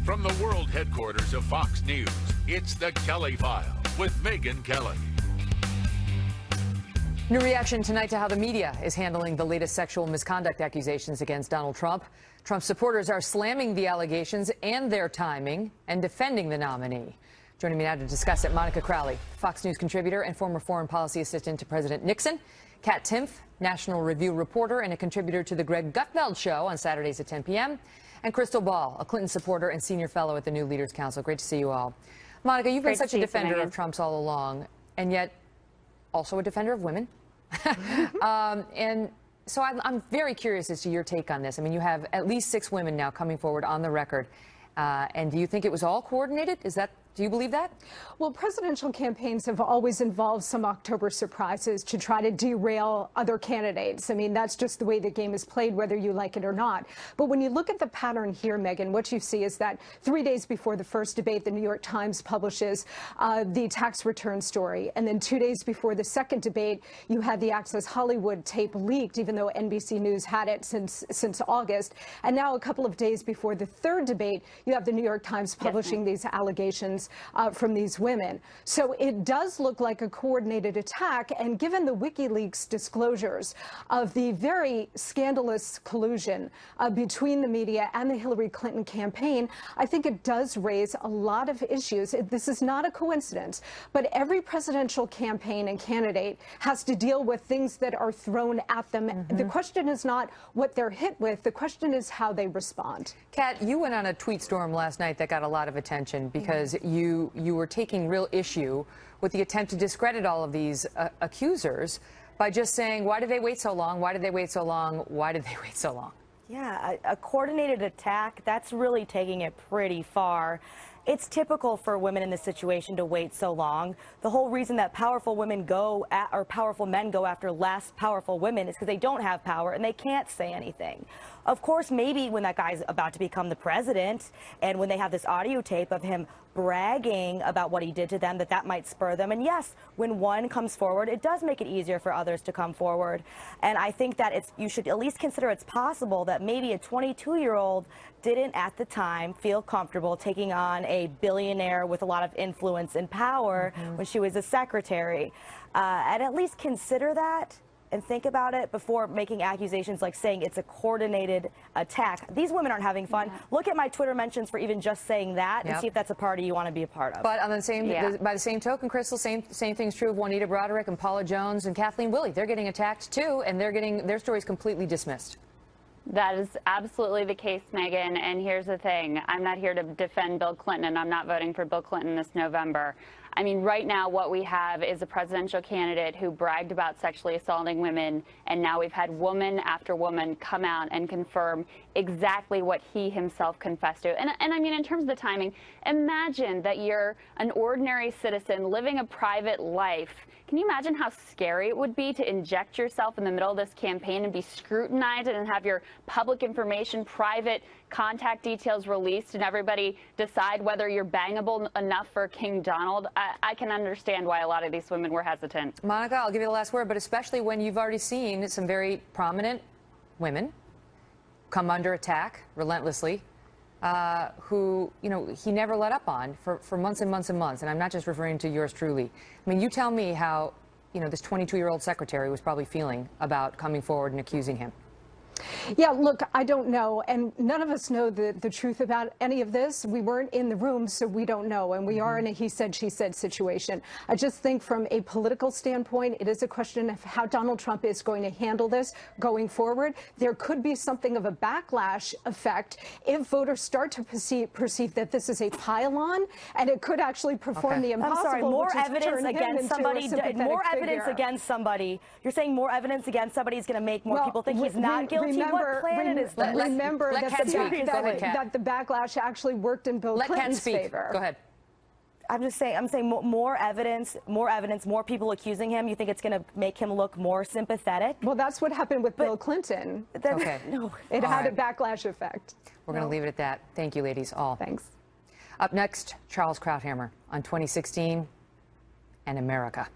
From the world headquarters of Fox News, it's The Kelly File with Megyn Kelly. New reaction tonight to how the media is handling the latest sexual misconduct accusations against Donald Trump. Trump's supporters are slamming the allegations and their timing and defending the nominee. Joining me now to discuss it, Monica Crowley, Fox News contributor and former foreign policy assistant to President Nixon. Katherine Timpf, National Review reporter and a contributor to the Greg Gutfeld Show on Saturdays at 10 p.m. And Krystal Ball, a Clinton supporter and senior fellow at the New Leaders Council. Great to see you all. Monica, you've been such a defender of Trump's all along, and yet also a defender of women. And so I'm very curious as to your take on this. I mean, you have at least 6 women now coming forward on the record. And do you think it was all coordinated? Do you believe that? Well, presidential campaigns have always involved some October surprises to try to derail other candidates. I mean, that's just the way the game is played, whether you like it or not. But when you look at the pattern here, Megyn, what you see is that 3 days before the first debate, the New York Times publishes the tax return story. And then 2 days before the second debate, you had the Access Hollywood tape leaked, even though NBC News had it since August. And now a couple of days before the third debate, you have the New York Times publishing these allegations from these women. So it does look like a coordinated attack, and given the WikiLeaks disclosures of the very scandalous collusion between the media and the Hillary Clinton campaign, I think it does raise a lot of issues. This is not a coincidence, but every presidential campaign and candidate has to deal with things that are thrown at them. The question is not what they're hit with, the question is how they respond. Kat, you went on a tweet storm last night that got a lot of attention because you were taking real issue with the attempt to discredit all of these accusers by just saying, why did they wait so long? Why did they wait so long? Why did they wait so long? Yeah, a coordinated attack, that's really taking it pretty far. It's typical for women in this situation to wait so long. The whole reason that powerful men go after less powerful women is because they don't have power and they can't say anything. Of course, maybe when that guy's about to become the president and when they have this audio tape of him bragging about what he did to them, that might spur them. And yes, when one comes forward, it does make it easier for others to come forward. And I think that you should at least consider it's possible that maybe a 22-year-old didn't at the time feel comfortable taking on a billionaire with a lot of influence and power when she was a secretary. And at least consider that and think about it before making accusations like saying it's a coordinated attack. These women aren't having fun. Look at my Twitter mentions for even just saying that and see if that's a party you want to be a part of. But on the same, by the same token, Krystal, same thing's true of Juanita Broderick and Paula Jones and Kathleen Willey. They're getting attacked too, and they're getting their stories completely dismissed. That is absolutely the case, Megyn. And here's the thing. I'm not here to defend Bill Clinton, and I'm not voting for Bill Clinton this November. I mean, right now what we have is a presidential candidate who bragged about sexually assaulting women, and now we've had woman after woman come out and confirm exactly what he himself confessed to. And I mean, in terms of the timing, imagine that you're an ordinary citizen living a private life. Can you imagine how scary it would be to inject yourself in the middle of this campaign and be scrutinized and have your public information, private contact details released, and everybody decide whether you're bangable enough for King Donald? I can understand why a lot of these women were hesitant. Monica, I'll give you the last word, but especially when you've already seen some very prominent women come under attack relentlessly, who, you know, he never let up on for months and months and months. And I'm not just referring to yours truly. I mean, you tell me how, you know, this 22-year-old secretary was probably feeling about coming forward and accusing him. Yeah, look, I don't know, and none of us know the truth about any of this. We weren't in the room, so we don't know, and we are in a he said, she said situation. I just think from a political standpoint, it is a question of how Donald Trump is going to handle this going forward. There could be something of a backlash effect if voters start to perceive that this is a pile-on, and it could actually perform the impossible. I'm sorry, more evidence against somebody. More evidence against somebody. You're saying more evidence against somebody is going to make more people think he's not guilty? What planet is this? Remember that the backlash actually worked in Bill Clinton's favor. Go ahead. I'm saying more evidence, more people accusing him. You think it's going to make him look more sympathetic? Well, that's what happened with Bill Clinton. Okay. No, it had a backlash effect. We're going to leave it at that. Thank you, ladies, all. Thanks. Up next, Charles Krauthammer on 2016 and America.